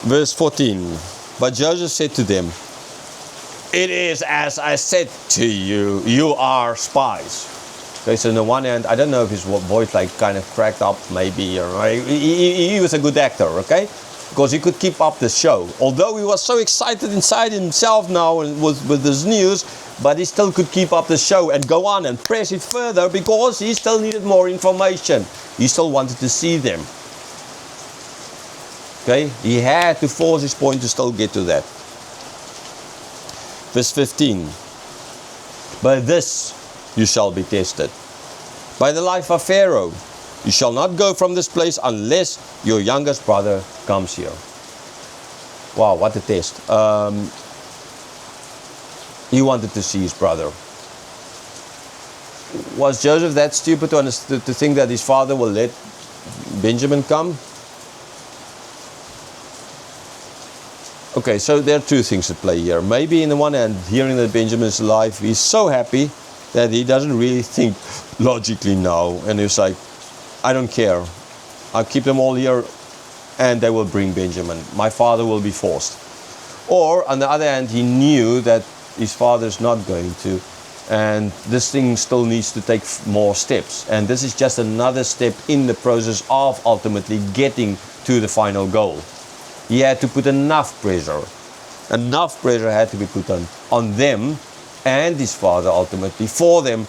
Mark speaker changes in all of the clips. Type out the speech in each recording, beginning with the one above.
Speaker 1: Verse 14. But Joseph said to them, "It is as I said to you, you are spies." Okay, so on the one hand, I don't know if his voice like kind of cracked up maybe, or he was a good actor, okay? Because he could keep up the show. Although he was so excited inside himself now and with this news, but he still could keep up the show and go on and press it further because he still needed more information. He still wanted to see them. Okay, he had to force his point to still get to that. Verse 15. By this you shall be tested. By the life of Pharaoh, you shall not go from this place unless your youngest brother comes here. Wow, what a test. He wanted to see his brother. Was Joseph that stupid to think that his father will let Benjamin come? Okay, so there are two things at play here. Maybe in the one hand, hearing that Benjamin is alive, he's so happy that he doesn't really think logically now. And he's like, I don't care. I'll keep them all here and they will bring Benjamin. My father will be forced. Or on the other hand, he knew that his father's not going to. And this thing still needs to take more steps. And this is just another step in the process of ultimately getting to the final goal. He had to put enough pressure. Enough pressure had to be put on them and his father ultimately for them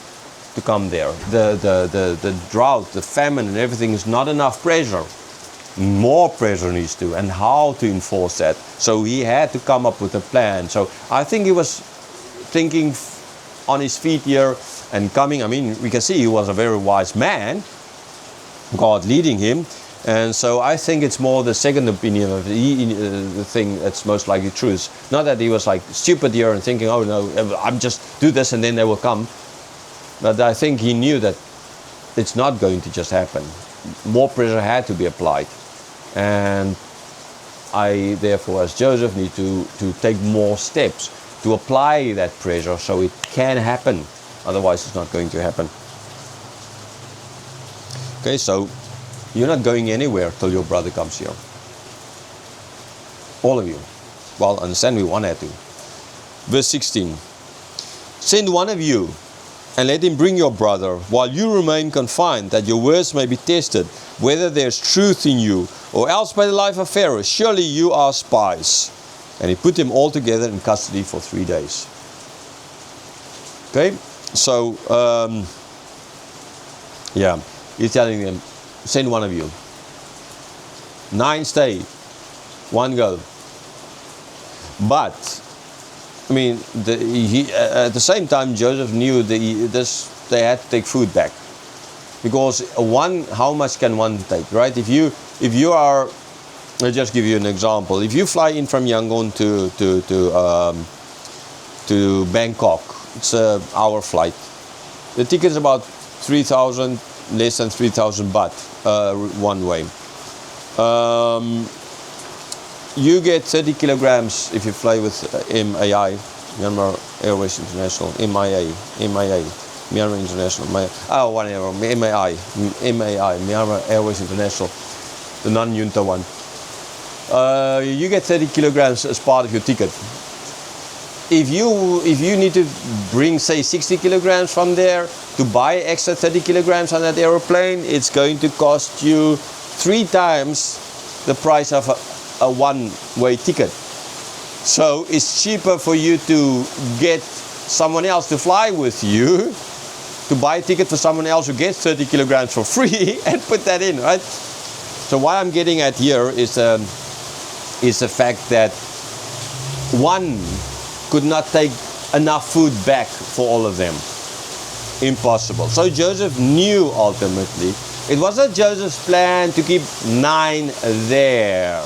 Speaker 1: to come there. The drought, the famine and everything is not enough pressure. More pressure needs to, and how to enforce that. So he had to come up with a plan. So I think he was thinking on his feet here and coming. I mean, we can see he was a very wise man, God leading him. And so I think it's more the second opinion of the thing that's most likely true. Not that he was like stupid here and thinking, oh no, I'm just do this and then they will come. But I think he knew that it's not going to just happen. More pressure had to be applied. And I, therefore, as Joseph, need to take more steps to apply that pressure so it can happen. Otherwise, it's not going to happen. Okay, so you're not going anywhere till your brother comes here. All of you. Well, understand me, one had to. Verse 16. Send one of you and let him bring your brother while you remain confined, that your words may be tested, whether there's truth in you, or else by the life of Pharaoh, surely you are spies. And he put them all together in custody for 3 days. Okay, so, yeah, he's telling them, send one of you. 9 stay, 1 go. But I mean, at the same time, Joseph knew that they had to take food back, because how much can one take, right? If you are, I'll just give you an example. If you fly in from Yangon to Bangkok, it's an hour flight. The ticket is about 3,000, less than 3,000 baht one way. You get 30 kilograms if you fly with MAI, Myanmar Airways International, MIA, Myanmar International, whatever, MAI, Myanmar Airways International, the non-junta one. You get 30 kilograms as part of your ticket. If you need to bring, say, 60 kilograms from there to buy extra 30 kilograms on that aeroplane, it's going to cost you 3 times the price of a one-way ticket. So it's cheaper for you to get someone else to fly with you, to buy a ticket for someone else who gets 30 kilograms for free and put that in, right? So what I'm getting at here is the fact that one could not take enough food back for all of them. Impossible. So Joseph knew ultimately, it wasn't Joseph's plan to keep 9 there,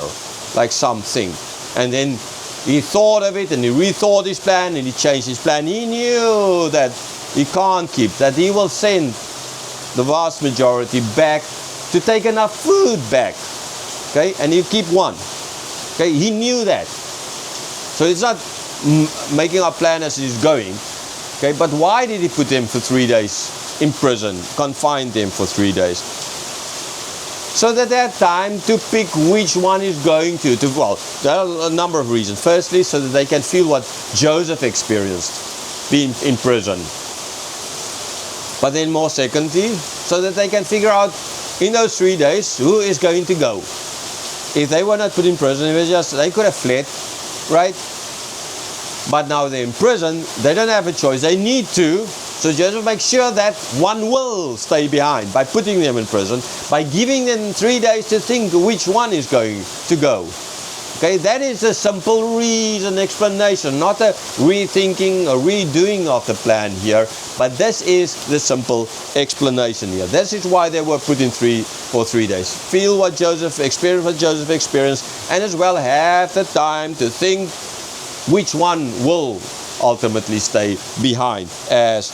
Speaker 1: like something. And then he thought of it and he rethought his plan and he changed his plan. He knew that he can't keep, that he will send the vast majority back to take enough food back. Okay, and you keep 1. Okay, he knew that. So it's not making a plan as he's going. Okay, but why did he put them for 3 days in prison, confined them for 3 days? so that they have time to pick which one is going to. Well, there are a number of reasons. Firstly, so that they can feel what Joseph experienced being in prison. But then more secondly, so that they can figure out in those 3 days who is going to go. If they were not put in prison, they could have fled, right? But now they're in prison, they don't have a choice, they need to. So Joseph makes sure that one will stay behind by putting them in prison, by giving them 3 days to think which one is going to go. Okay, that is a simple reason, explanation, not a rethinking or redoing of the plan here, but this is the simple explanation here. This is why they were put in for 3 days. Feel what Joseph experienced, and as well have the time to think which one will ultimately stay behind. As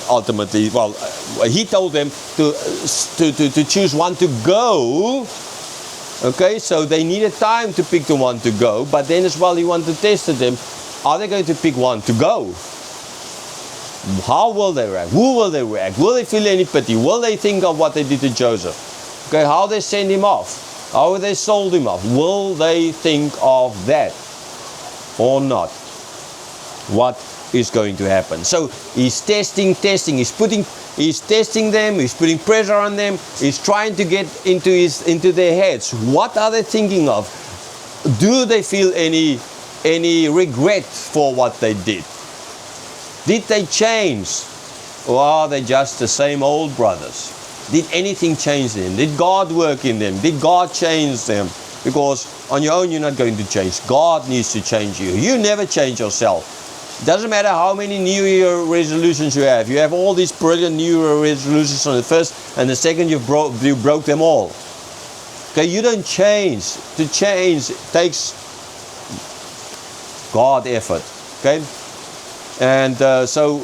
Speaker 1: ultimately, well, he told them to choose one to go. Okay, so they needed time to pick the one to go, but then as well he wanted to test them. Are they going to pick one to go? How will they react? Who will they react? Will they feel any pity? Will they think of what they did to Joseph? Okay, how they send him off? How they sold him off? Will they think of that or not? What is going to happen? So he's testing, he's testing them, he's putting pressure on them, he's trying to get into their heads. What are they thinking of? Do they feel any regret for what they did? Did they change? Or are they just the same old brothers? Did anything change them? Did God work in them? Did God change them? Because on your own you're not going to change. God needs to change you. You never change yourself. It doesn't matter how many New Year resolutions you have. You have all these brilliant New Year resolutions on the first and the second you broke them all. Okay, you don't change. To change takes God effort. Okay, and so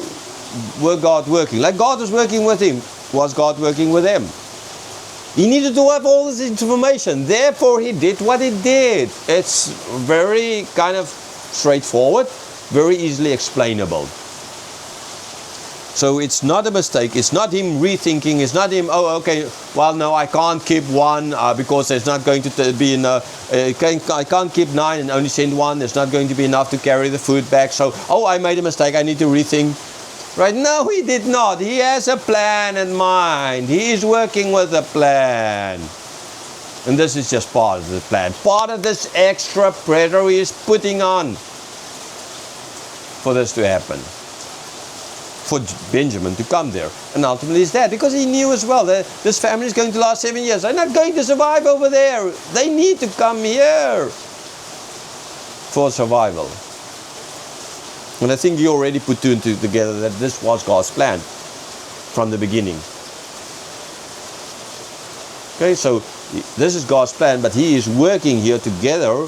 Speaker 1: were God working? Like God was working with him. Was God working with them? He needed to have all this information. Therefore, he did what he did. It's very kind of straightforward, very easily explainable. So it's not a mistake. It's not him rethinking. It's not him, oh, okay, well, no, I can't keep one because there's not going to be enough. I can't keep 9 and only send 1. There's not going to be enough to carry the food back. So, oh, I made a mistake. I need to rethink. Right? No, he did not. He has a plan in mind. He is working with a plan. And this is just part of the plan. Part of this extra pressure he is putting on for this to happen. For Benjamin to come there. And ultimately it's that. Because he knew as well that this family is going to last 7 years. They're not going to survive over there. They need to come here for survival. And I think you already put 2 and 2 together that this was God's plan from the beginning. Okay, so this is God's plan, but he is working here together,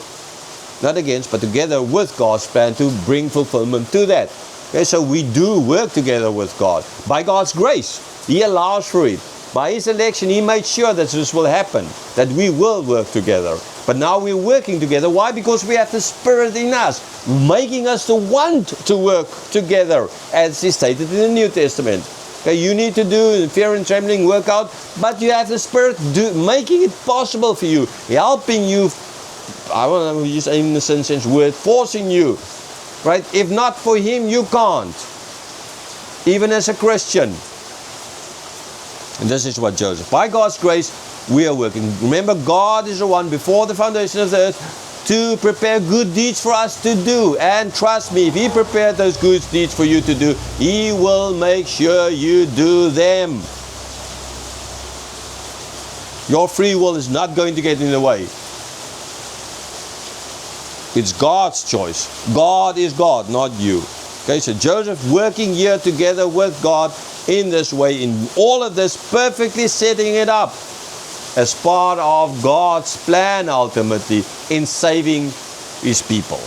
Speaker 1: not against, but together with God's plan to bring fulfillment to that. Okay, so we do work together with God. By God's grace, he allows for it. By his election, he made sure that this will happen, that we will work together. But now we're working together. Why? Because we have the Spirit in us, making us to want to work together, as is stated in the New Testament. Okay, you need to do fear and trembling work out, but you have the Spirit making it possible for you, helping you. I want to use in the sense word, forcing you. Right? If not for him, you can't. Even as a Christian. And this is what Joseph. By God's grace, we are working. Remember, God is the one before the foundation of the earth to prepare good deeds for us to do. And trust me, if he prepared those good deeds for you to do, he will make sure you do them. Your free will is not going to get in the way. It's God's choice. God is God, not you. Okay, so Joseph working here together with God in this way, in all of this, perfectly setting it up as part of God's plan ultimately in saving his people.